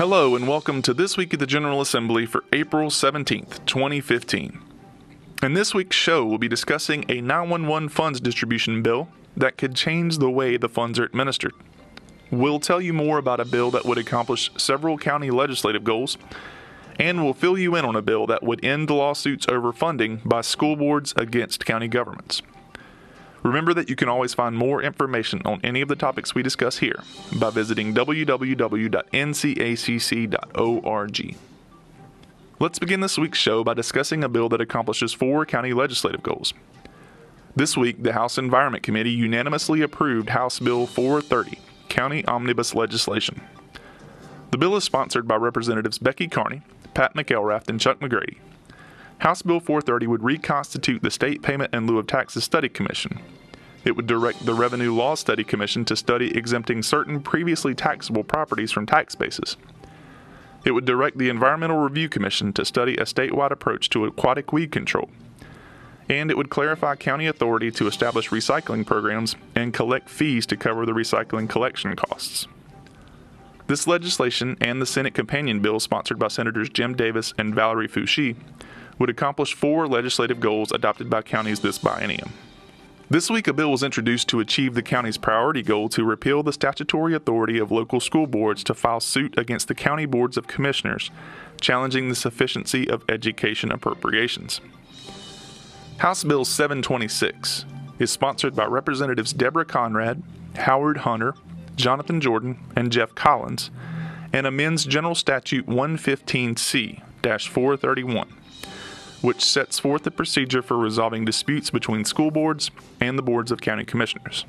Hello and welcome to This Week at the General Assembly for April 17th, 2015. In this week's show, we'll be discussing a 911 funds distribution bill that could change the way the funds are administered. We'll tell you more about a bill that would accomplish several county legislative goals, and we'll fill you in on a bill that would end lawsuits over funding by school boards against county governments. Remember that you can always find more information on any of the topics we discuss here by visiting www.ncacc.org. Let's begin this week's show by discussing a bill that accomplishes 4 county legislative goals. This week, the House Environment Committee unanimously approved House Bill 430, County Omnibus Legislation. The bill is sponsored by Representatives Becky Carney, Pat McElrath, and Chuck McGrady. House Bill 430 would reconstitute the State Payment in Lieu of Taxes Study Commission. It would direct the Revenue Law Study Commission to study exempting certain previously taxable properties from tax bases. It would direct the Environmental Review Commission to study a statewide approach to aquatic weed control. And it would clarify county authority to establish recycling programs and collect fees to cover the recycling collection costs. This legislation and the Senate companion bill sponsored by Senators Jim Davis and Valerie Foushee would accomplish 4 legislative goals adopted by counties this biennium. This week, a bill was introduced to achieve the county's priority goal to repeal the statutory authority of local school boards to file suit against the county boards of commissioners, challenging the sufficiency of education appropriations. House Bill 726 is sponsored by Representatives Deborah Conrad, Howard Hunter, Jonathan Jordan, and Jeff Collins, and amends General Statute 115C-431, which sets forth a procedure for resolving disputes between school boards and the boards of county commissioners.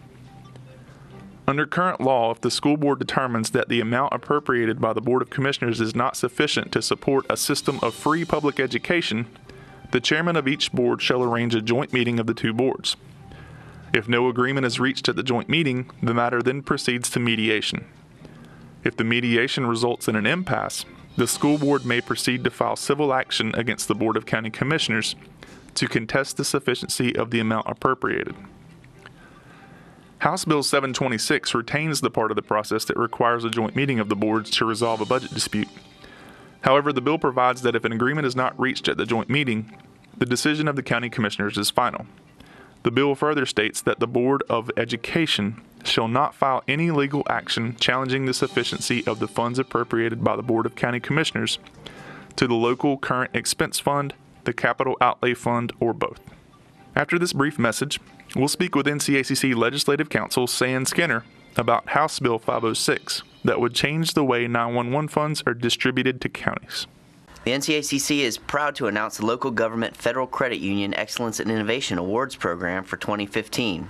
Under current law, if the school board determines that the amount appropriated by the Board of Commissioners is not sufficient to support a system of free public education, the chairman of each board shall arrange a joint meeting of the 2 boards. If no agreement is reached at the joint meeting, the matter then proceeds to mediation. If the mediation results in an impasse, the school board may proceed to file civil action against the Board of County Commissioners to contest the sufficiency of the amount appropriated. House Bill 726 retains the part of the process that requires a joint meeting of the boards to resolve a budget dispute. However, the bill provides that if an agreement is not reached at the joint meeting, the decision of the county commissioners is final. The bill further states that the Board of Education shall not file any legal action challenging the sufficiency of the funds appropriated by the Board of County Commissioners to the local current expense fund, the capital outlay fund, or both. After this brief message, we'll speak with NCACC Legislative Counsel San Skinner about House Bill 506 that would change the way 911 funds are distributed to counties. The NCACC is proud to announce the Local Government Federal Credit Union Excellence and Innovation Awards Program for 2015.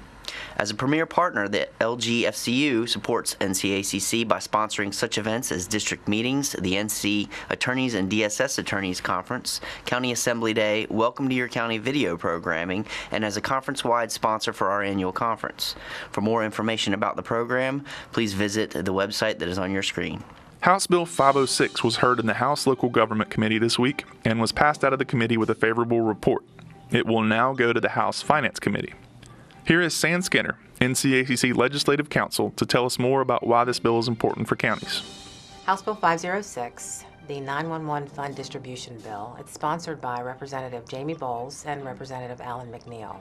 As a premier partner, the LGFCU supports NCACC by sponsoring such events as district meetings, the NC Attorneys and DSS Attorneys Conference, County Assembly Day, Welcome to Your County video programming, and as a conference-wide sponsor for our annual conference. For more information about the program, please visit the website that is on your screen. House Bill 506 was heard in the House Local Government Committee this week and was passed out of the committee with a favorable report. It will now go to the House Finance Committee. Here is San Skinner, NCACC Legislative Counsel, to tell us more about why this bill is important for counties. House Bill 506, the 911 Fund Distribution Bill. It's sponsored by Representative Jamie Bowles and Representative Alan McNeil.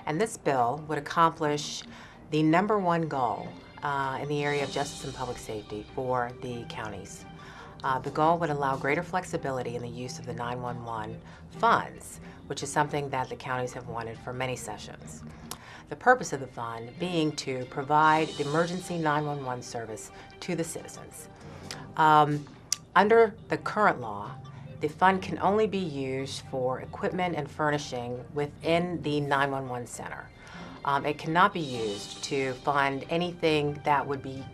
And this bill would accomplish the number 1 goal in the area of justice and public safety for the counties. The goal would allow greater flexibility in the use of the 911 funds, which is something that the counties have wanted for many sessions. The purpose of the fund being to provide the emergency 911 service to the citizens. Under the current law, the fund can only be used for equipment and furnishing within the 911 center. It cannot be used to fund anything that would be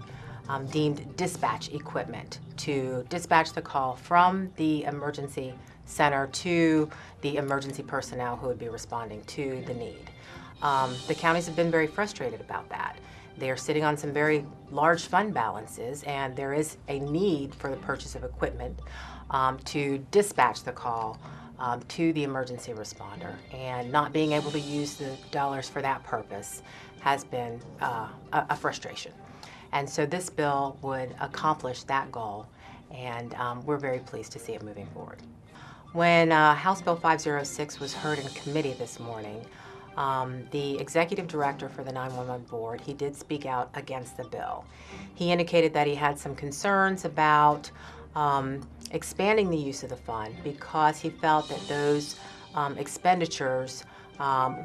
deemed dispatch equipment, to dispatch the call from the emergency center to the emergency personnel who would be responding to the need. The counties have been very frustrated about that. They are sitting on some very large fund balances, and there is a need for the purchase of equipment to dispatch the call to the emergency responder, and not being able to use the dollars for that purpose has been a frustration. And so this bill would accomplish that goal and we're very pleased to see it moving forward. When House Bill 506 was heard in committee this morning, the executive director for the 911 board, he did speak out against the bill. He indicated that he had some concerns about expanding the use of the fund because he felt that those expenditures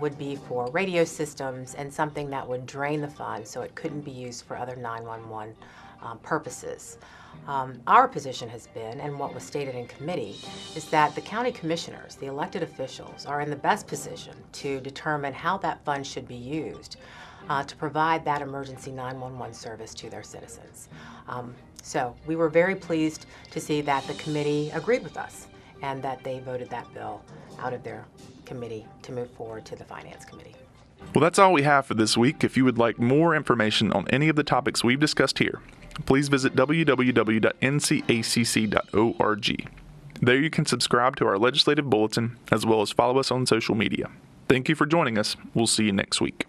would be for radio systems and something that would drain the fund, so it couldn't be used for other 911 purposes. Our position has been, and what was stated in committee, is that the county commissioners, the elected officials, are in the best position to determine how that fund should be used to provide that emergency 911 service to their citizens. So we were very pleased to see that the committee agreed with us and that they voted that bill out of their committee to move forward to the Finance Committee. Well, that's all we have for this week. If you would like more information on any of the topics we've discussed here, please visit www.ncacc.org. There you can subscribe to our legislative bulletin as well as follow us on social media. Thank you for joining us. We'll see you next week.